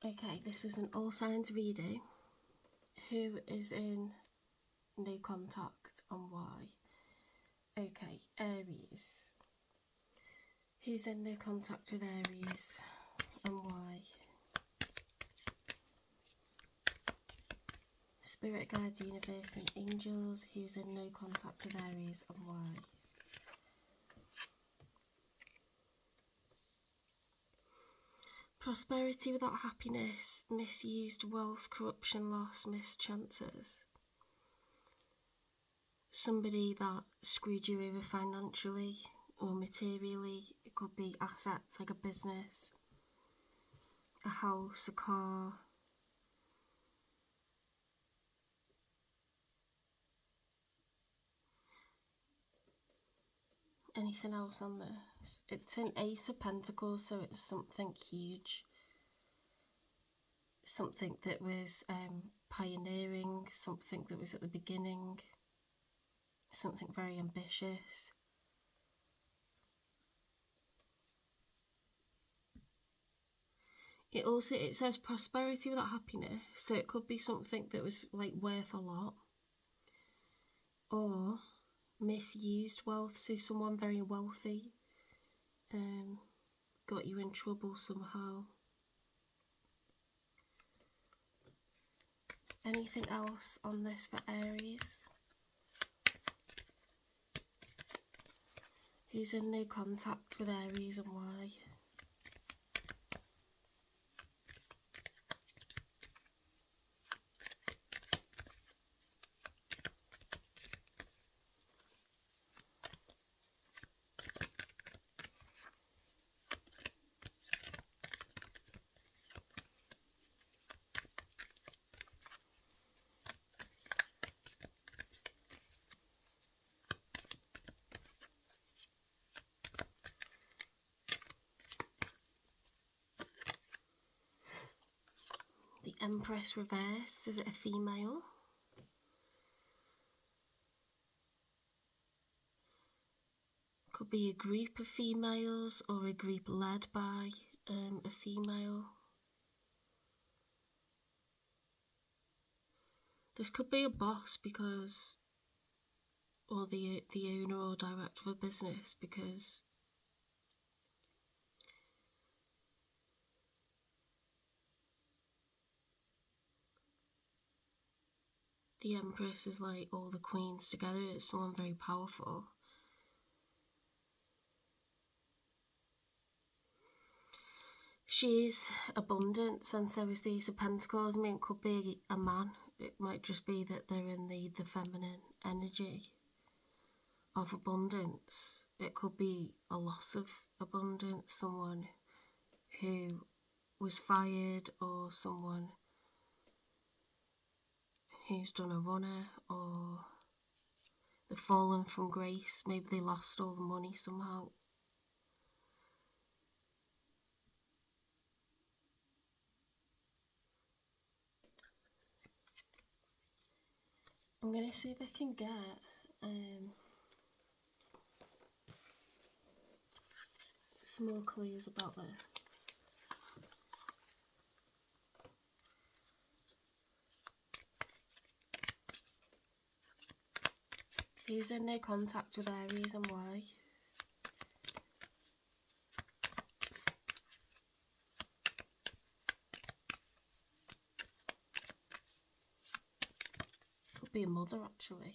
Okay, this is an all signs reading. Who is in no contact and why? Okay, Aries. Who's in no contact with Aries and why? Spirit guides, universe and angels. Who's in no contact with Aries and why? Prosperity without happiness, misused wealth, corruption, loss, missed chances. Somebody that screwed you over financially or materially. It could be assets like a business, a house, a car. Anything else on this? It's an Ace of Pentacles, so it's something huge. Something that was pioneering, something that was at the beginning, something very ambitious. It says prosperity without happiness, so it could be something that was like worth a lot, or misused wealth, so someone very wealthy got you in trouble somehow. Anything else on this for Aries? Who's in no contact with Aries and why? The Empress reversed. Is it a female? Could be a group of females or a group led by a female. This could be a boss because, or the owner or director of a business, because the Empress is like all the queens together. It's someone very powerful. She's abundance, and so is the Ace of Pentacles. I mean, it could be a man. It might just be that they're in the feminine energy of abundance. It could be a loss of abundance, someone who was fired, or someone who's done a runner, or they've fallen from grace. Maybe they lost all the money somehow. I'm going to see if I can get some more clues about this. Who's in no contact with Aries and why? Could be a mother, actually.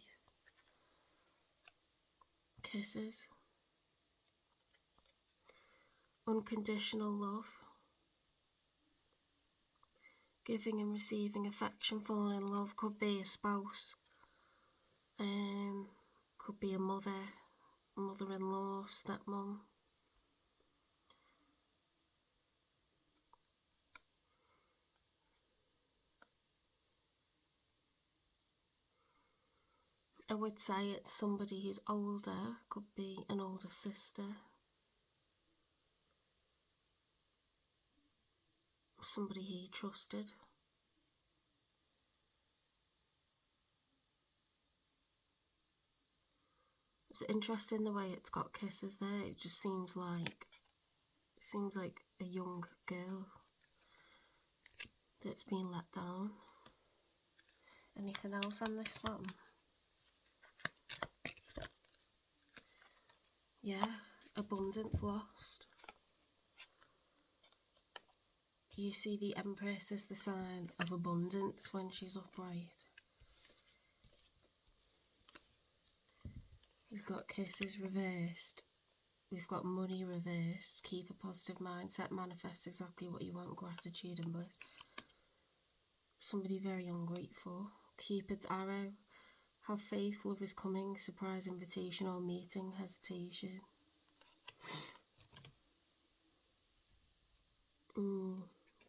Kisses. Unconditional love. Giving and receiving affection, falling in love. Could be a spouse. Could be a mother, mother-in-law, stepmom. I would say it's somebody who's older. Could be an older sister. Somebody he trusted. It's interesting the way it's got kisses there. It just seems like a young girl. that's been let down. Anything else on this one? Yeah, abundance lost. You see the Empress is the sign of abundance when she's upright. We've got kisses reversed. We've got money reversed. Keep a positive mindset. Manifest exactly what you want. Gratitude and bliss. Somebody very ungrateful. Cupid's arrow. Have faith. Love is coming. Surprise invitation or meeting. Hesitation.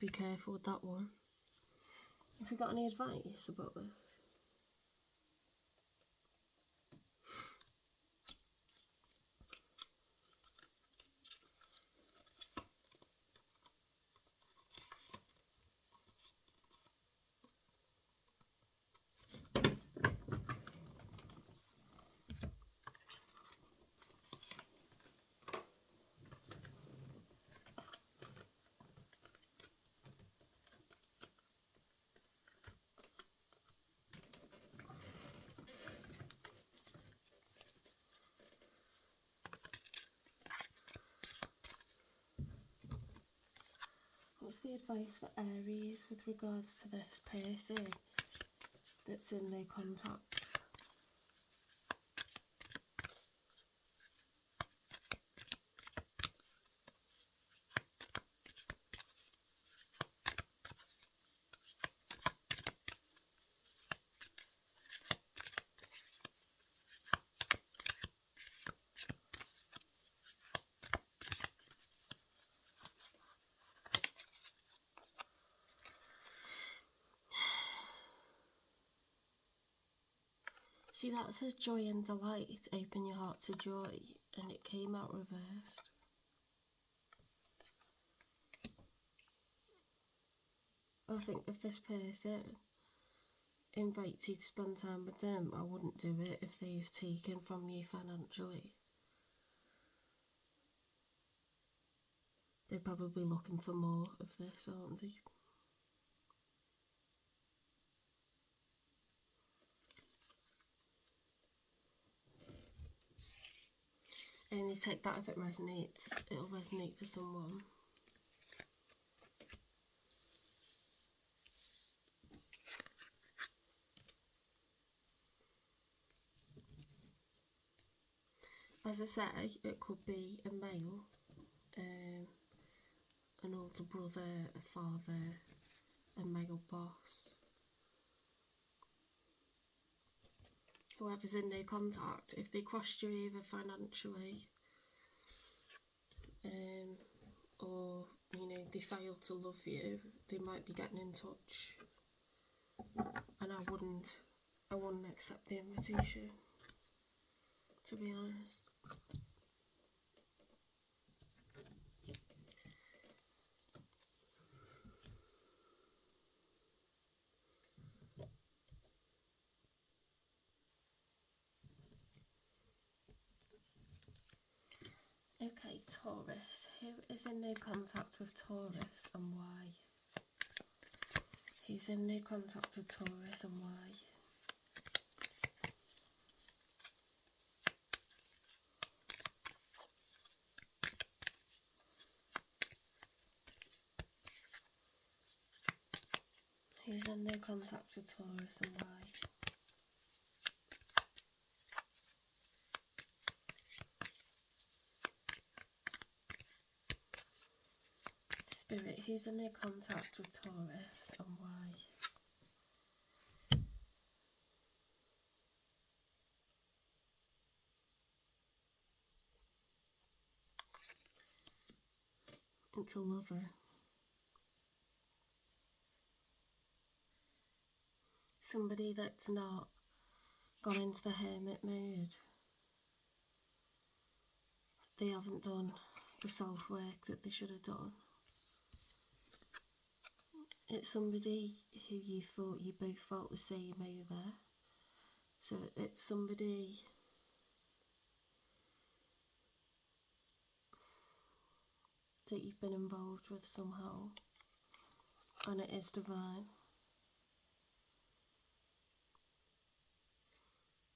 Be careful with that one. Have you got any advice about this? What's the advice for Aries with regards to this person that's in no contact? See, that says joy and delight. Open your heart to joy, and it came out reversed. I think if this person invites you to spend time with them, I wouldn't do it if they've taken from you financially. They're probably looking for more of this, aren't they? Only take that if it resonates. It'll resonate for someone. As I say, it could be a male, an older brother, a father, a male boss. Whoever's in no contact, if they crossed you over financially, or they fail to love you, they might be getting in touch, and I wouldn't accept the invitation, to be honest. Okay, Taurus. Who is in no contact with Taurus and why? Who's in no contact with Taurus and why? Who's in no contact with Taurus and why? Spirit, who's in no contact with Taurus and why? It's a lover. Somebody that's not gone into the hermit mode. They haven't done the self-work that they should have done. It's somebody who you thought you both felt the same over. So it's somebody that you've been involved with somehow. and it is divine.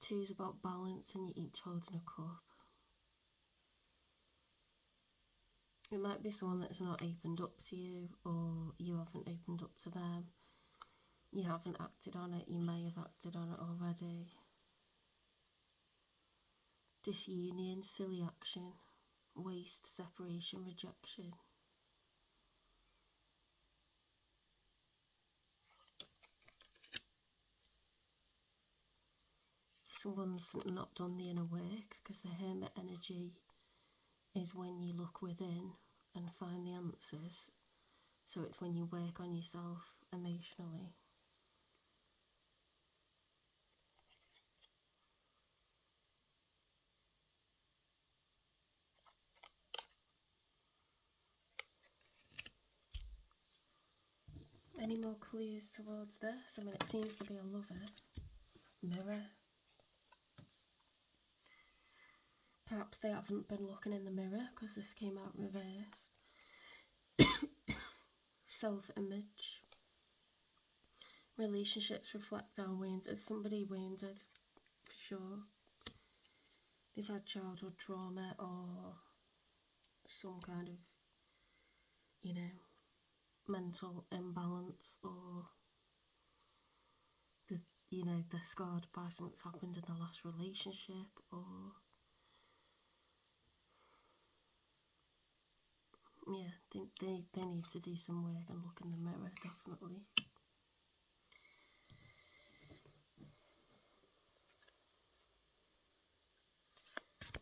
2 is about balance, and you're each holding a cup. It might be someone that's not opened up to you, or you haven't opened up to them. You haven't acted on it, you may have acted on it already. Disunion, silly action, waste, separation, rejection. Someone's not done the inner work, because the hermit energy is when you look within and find the answers. So it's when you work on yourself emotionally. Any more clues towards this? I mean, it seems to be a lover. Mirror. Perhaps they haven't been looking in the mirror because this came out reversed. Self-image. Relationships reflect our wounds. Is somebody wounded? For sure. They've had childhood trauma or some kind of, you know, mental imbalance, or they're scarred by something that's happened in the last relationship, or yeah, they need to do some work and look in the mirror, definitely.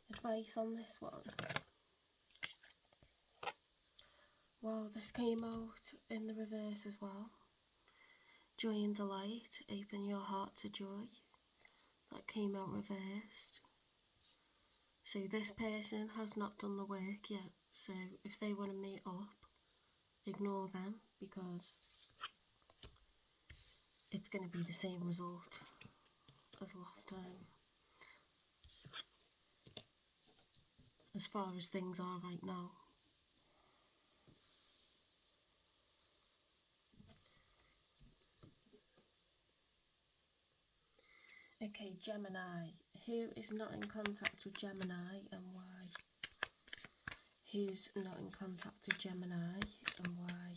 Advice on this one. Wow, this came out in the reverse as well. Joy and delight, open your heart to joy. That came out reversed. So this person has not done the work yet. So if they want to meet up, ignore them, because it's going to be the same result as last time. As far as things are right now. Okay, Gemini. Who is not in contact with Gemini and why? Who's not in contact with Gemini and why?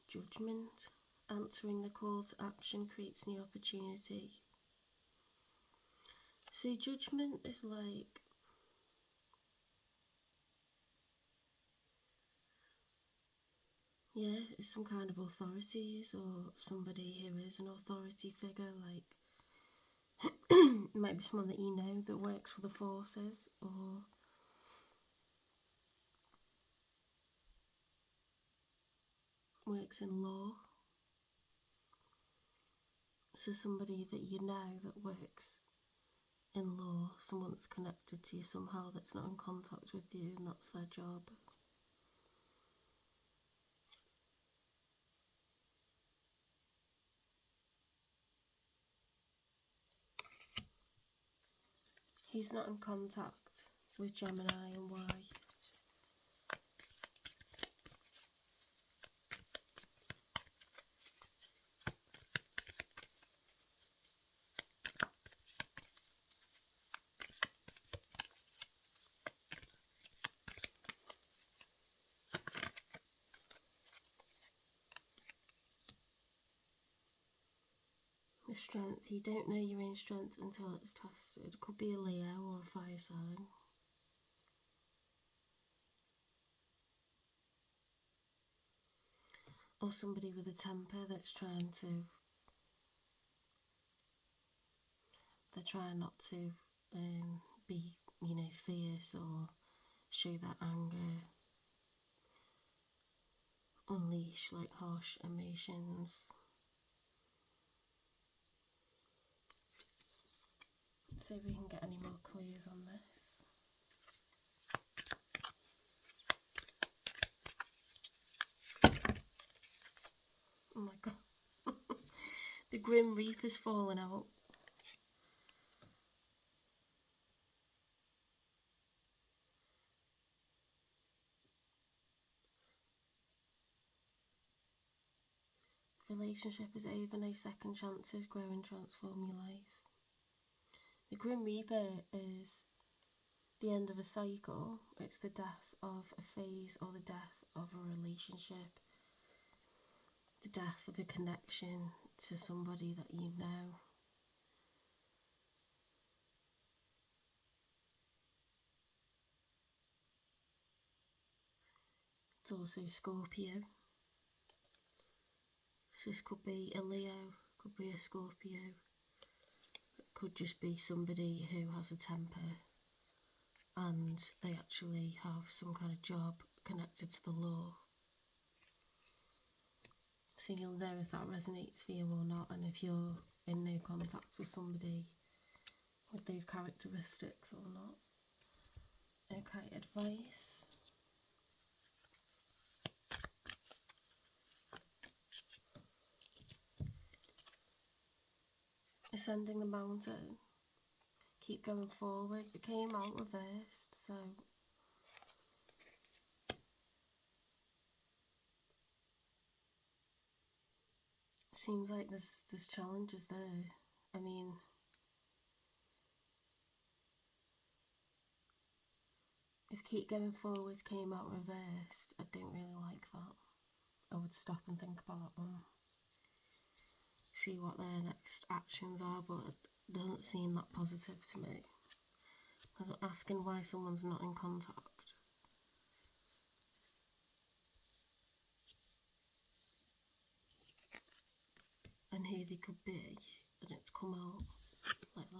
Judgment. Answering the call to action creates new opportunity. So judgment is like, yeah, it's some kind of authorities or somebody who is an authority figure, like it might be someone that you know that works for the forces or works in law. So somebody that you know that works in law, someone that's connected to you somehow that's not in contact with you, and that's their job. Who's not in contact with Gemini and why? The strength. You don't know your own strength until it's tested. Could be a Leo or a fire sign. Or somebody with a temper that's trying to, they're trying not to be, fierce or show that anger, unleash like harsh emotions. Let's see if we can get any more clues on this. Oh my god. The Grim Reaper's fallen out. relationship is over, no second chances, grow and transform your life. The Grim Reaper is the end of a cycle. It's the death of a phase or the death of a relationship, the death of a connection to somebody that you know. It's also Scorpio. So this could be a Leo, could be a Scorpio. It could just be somebody who has a temper and they actually have some kind of job connected to the law. So you'll know if that resonates for you or not, and if you're in no contact with somebody with those characteristics or not. Okay, advice. Ascending the mountain. Keep going forward. It came out reversed, so it seems like there's challenges there. I mean, if keep going forward came out reversed, I don't really like that. I would stop and think about them. See what their next actions are, but it doesn't seem that positive to me. I was asking why someone's not in contact. And who they could be, and it's come out like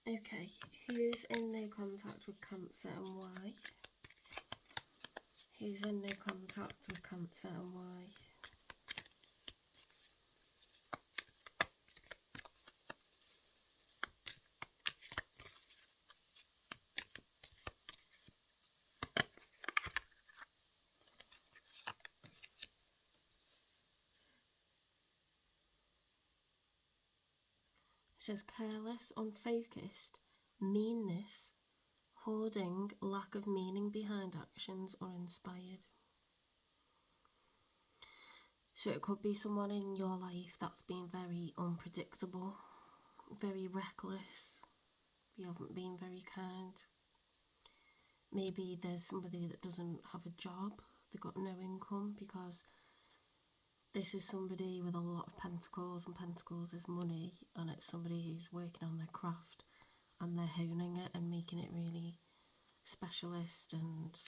that. Okay, who's in no contact with Cancer and why? Who's in no contact with Cancer and why? It says careless, unfocused, meanness, hoarding, lack of meaning behind actions, uninspired. So it could be someone in your life that's been very unpredictable, very reckless. You haven't been very kind. Maybe there's somebody that doesn't have a job, they've got no income, because this is somebody with a lot of pentacles, and pentacles is money, and it's somebody who's working on their craft and they're honing it and making it really specialist and,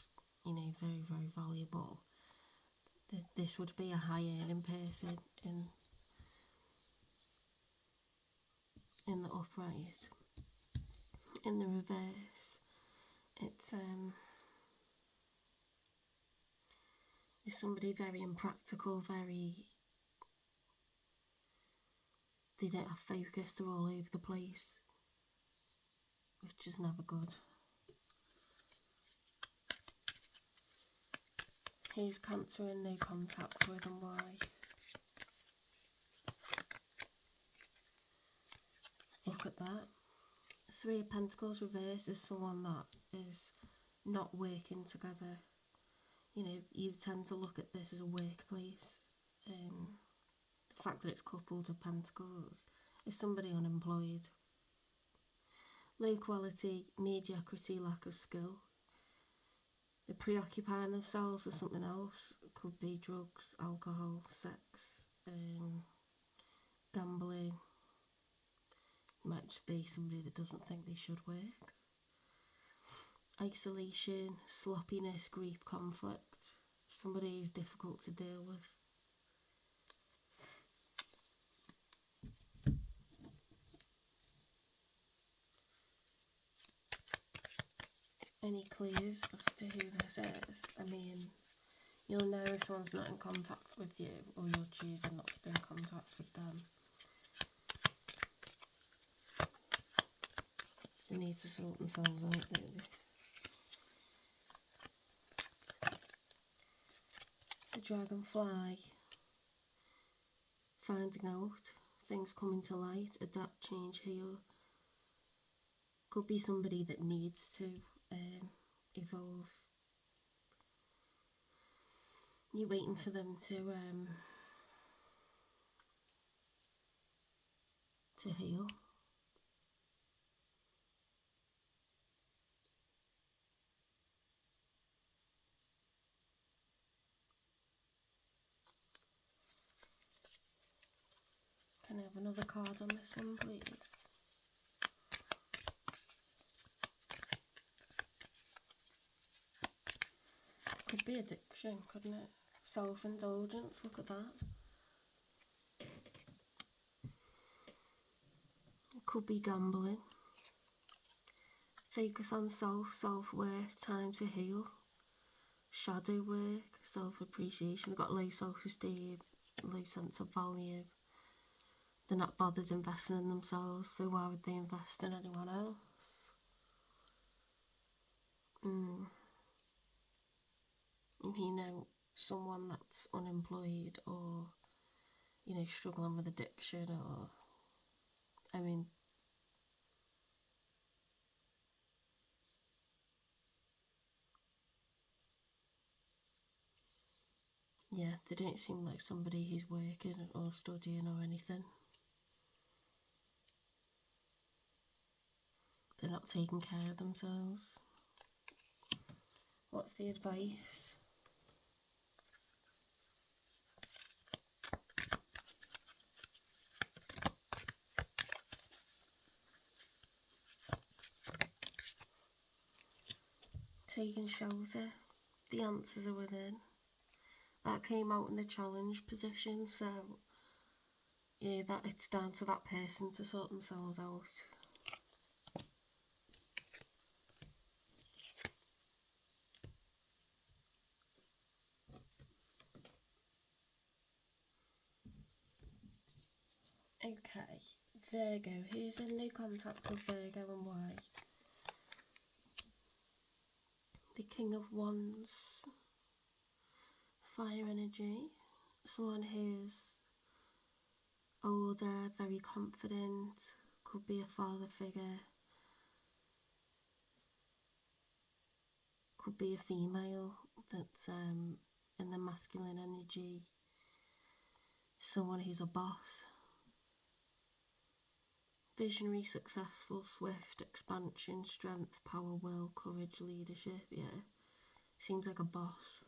you know, very, very valuable. This would be a high earning person in the upright. In the reverse, it's somebody very impractical, they don't have focus, they're all over the place, which is never good. Who's Cancer in no contact with and why? Look at that. Three of Pentacles reverse is someone that is not working together. You know, you tend to look at this as a workplace. The fact that it's coupled with Pentacles is somebody unemployed. Low quality, mediocrity, lack of skill. They're preoccupying themselves with something else. It could be drugs, alcohol, sex, gambling. It might just be somebody that doesn't think they should work. Isolation, sloppiness, grief, conflict. Somebody who's difficult to deal with. Any clues as to who this is? I mean, you'll know if someone's not in contact with you, or you're choosing not to be in contact with them. They need to sort themselves out, don't they? The dragonfly. Finding out. Things coming to light. Adapt, change, heal. Could be somebody that needs to evolve. You're waiting for them to heal. Can I have another card on this one, please? Could be addiction, couldn't it? Self-indulgence, look at that. It could be gambling. Focus on self-worth, time to heal. Shadow work, self-appreciation. They've got low self-esteem, low sense of value. They're not bothered investing in themselves, so why would they invest in anyone else? You know, someone that's unemployed or, you know, struggling with addiction or, I mean, yeah, they don't seem like somebody who's working or studying or anything. They're not taking care of themselves. What's the advice? Taking shelter. The answers are within. That came out in the challenge position, so you know that it's down to that person to sort themselves out. Okay, Virgo. Who's in no contact with Virgo and why? The King of Wands. Fire energy. Someone who's older, very confident. Could be a father figure. Could be a female that's in the masculine energy. Someone who's a boss. Visionary, successful, swift, expansion, strength, power, will, courage, leadership. Yeah, seems like a boss.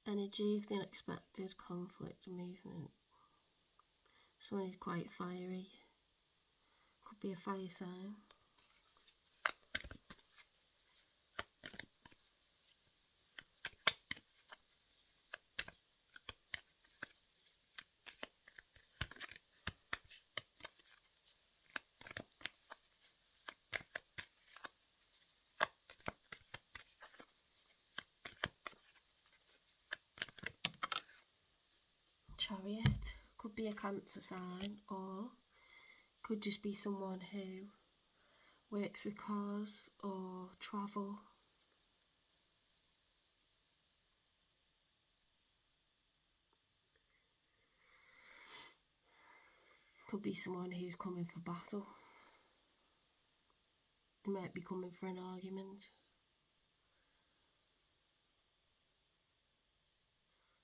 Energy of the unexpected, conflict, movement. Someone who's quite fiery. Could be a fire sign. Chariot. Could be a Cancer sign, or could just be someone who works with cars or travel. Could be someone who's coming for battle. They might be coming for an argument.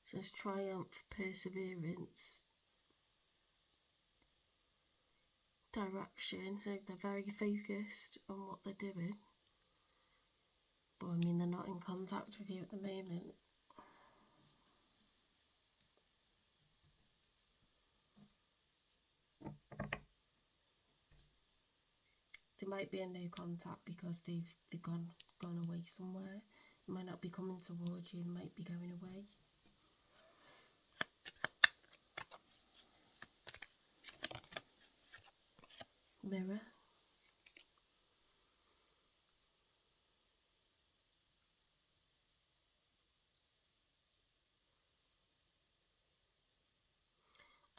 So there's triumph, perseverance, direction. So they're very focused on what they're doing. But I mean, they're not in contact with you at the moment. They might be in no contact because they've gone away somewhere. They might not be coming towards you, they might be going away. Mirror.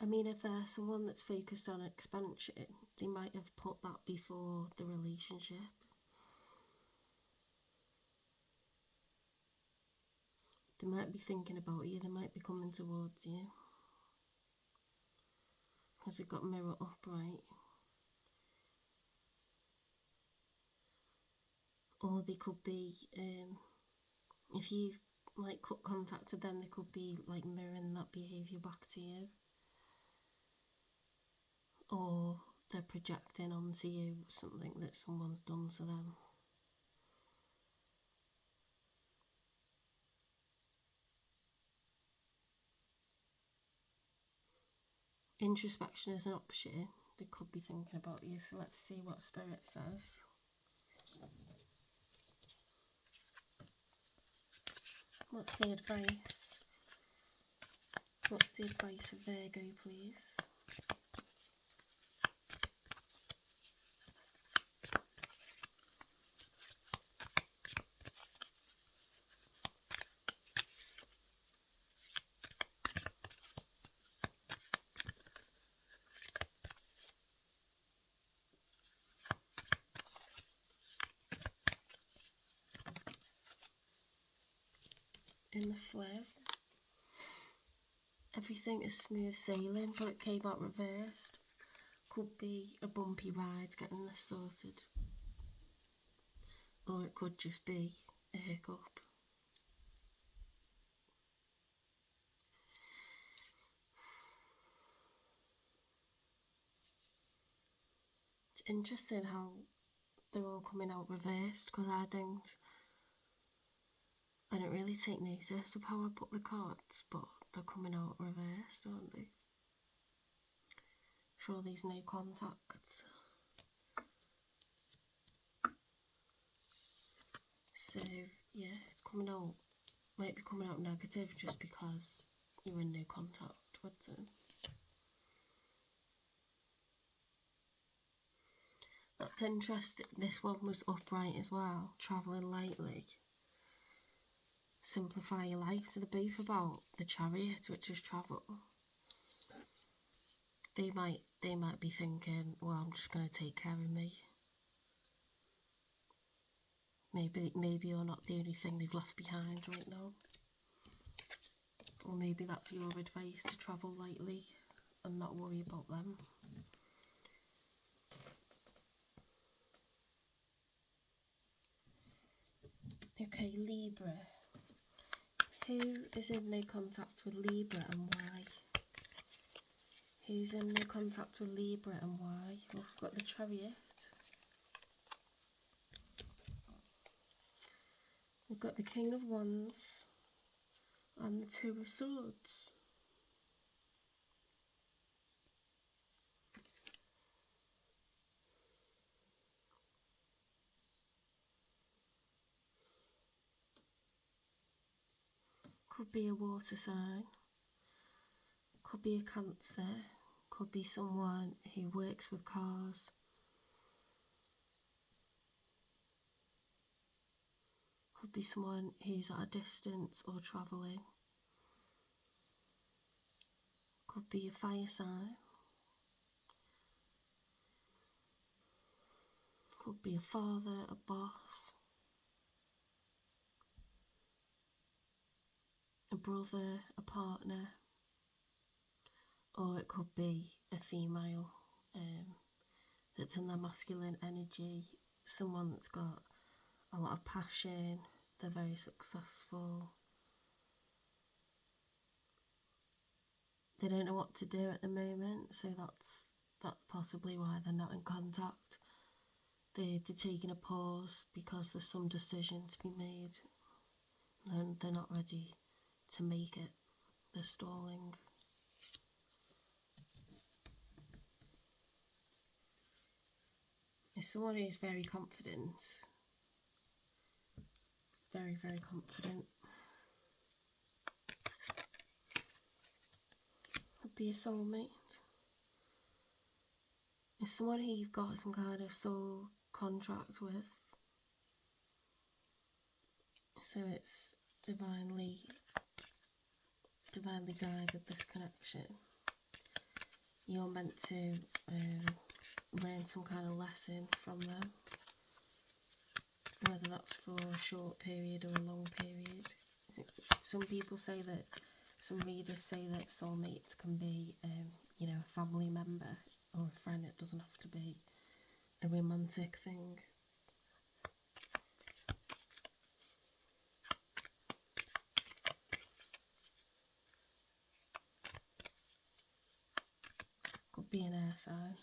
I mean, if there's someone that's focused on expansion, they might have put that before the relationship. They might be thinking about you, they might be coming towards you. Has it got mirror upright? Or they could be, if you like cut contact with them, they could be like mirroring that behaviour back to you. Or they're projecting onto you something that someone's done to them. Introspection is an option. They could be thinking about you, so let's see what Spirit says. What's the advice? What's the advice for Virgo, please? In the flow, everything is smooth sailing, but it came out reversed. Could be a bumpy ride getting this sorted, or it could just be a hiccup. It's interesting how they're all coming out reversed, because I don't really take notice of how I put the cards, but they're coming out reversed, aren't they? For all these no contacts. So yeah, it's coming out, might be coming out negative just because you're in no contact with them. That's interesting. This one was upright as well, travelling lightly. Simplify your life. So they're both about the Chariot, which is travel. They might be thinking, well, I'm just going to take care of me. Maybe you're not the only thing they've left behind right now. Or maybe that's your advice, to travel lightly and not worry about them. Okay, Libra. Who is in no contact with Libra and why? Who's in no contact with Libra and why? We've got the Chariot. We've got the King of Wands and the Two of Swords. Could be a water sign, could be a Cancer, could be someone who works with cars, could be someone who's at a distance or travelling, could be a fire sign, could be a father, a boss, a brother, a partner, or it could be a female that's in their masculine energy, someone that's got a lot of passion, they're very successful, they don't know what to do at the moment, so that's possibly why they're not in contact. They're taking a pause because there's some decision to be made and they're not ready to make it. They're stalling. It's someone who's very confident. Very, very confident. Could be a soulmate. It's someone who you've got some kind of soul contract with. So it's divinely guided, this connection. You're meant to learn some kind of lesson from them, whether that's for a short period or a long period. Some people say that, some readers say that soulmates can be you know, a family member or a friend. It doesn't have to be a romantic thing. Could be an air sign.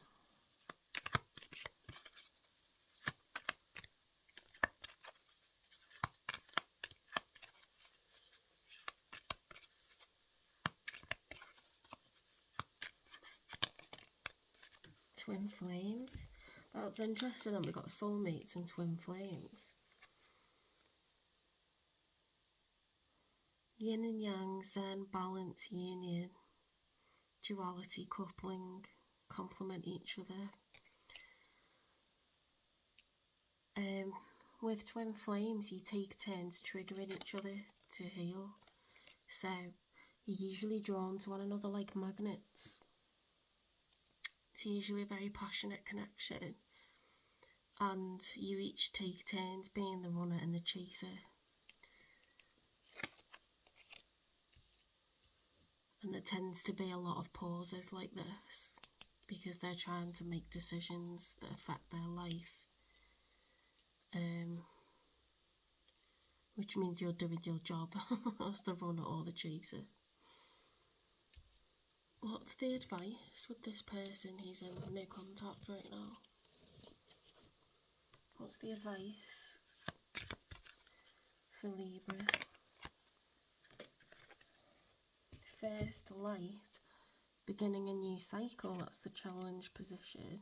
Twin flames. That's interesting that we got soulmates and twin flames. Yin and yang, zen, balance, union, duality, coupling, complement each other. With twin flames, you take turns triggering each other to heal. So you're usually drawn to one another like magnets. It's usually a very passionate connection, and you each take turns being the runner and the chaser. And there tends to be a lot of pauses like this because they're trying to make decisions that affect their life. Which means you're doing your job as the runner or the chaser. What's the advice with this person who's in no contact right now? What's the advice for Libra? First light, beginning a new cycle. That's the challenge position.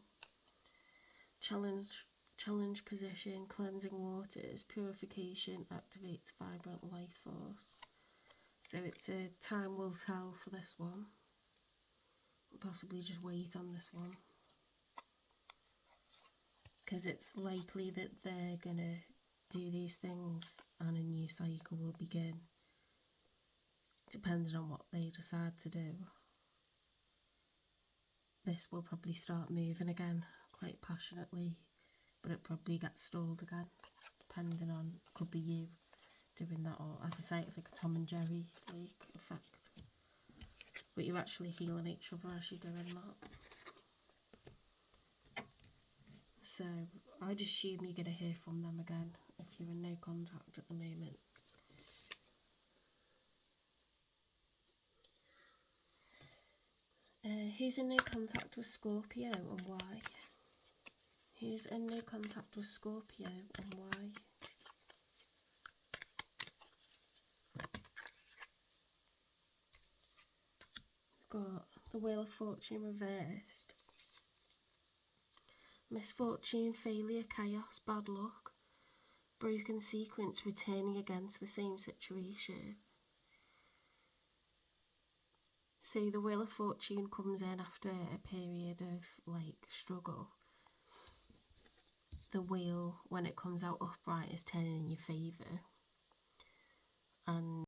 Challenge position, cleansing waters, purification, activates vibrant life force. So it's a time will tell for this one. Possibly just wait on this one, because it's likely that they're gonna do these things and a new cycle will begin, depending on what they decide to do. This will probably start moving again quite passionately, but it probably gets stalled again, depending on, could be you doing that, or as I say, it's like a Tom and Jerry like effect, but you're actually healing each other as you're doing that. So I'd assume you're going to hear from them again if you're in no contact at the moment. Who's in no contact with Scorpio and why? Who's in no contact with Scorpio and why? Got the Wheel of Fortune reversed. Misfortune, failure, chaos, bad luck, broken sequence, returning against the same situation. So the Wheel of Fortune comes in after a period of like struggle. The wheel, when it comes out upright, is turning in your favour, and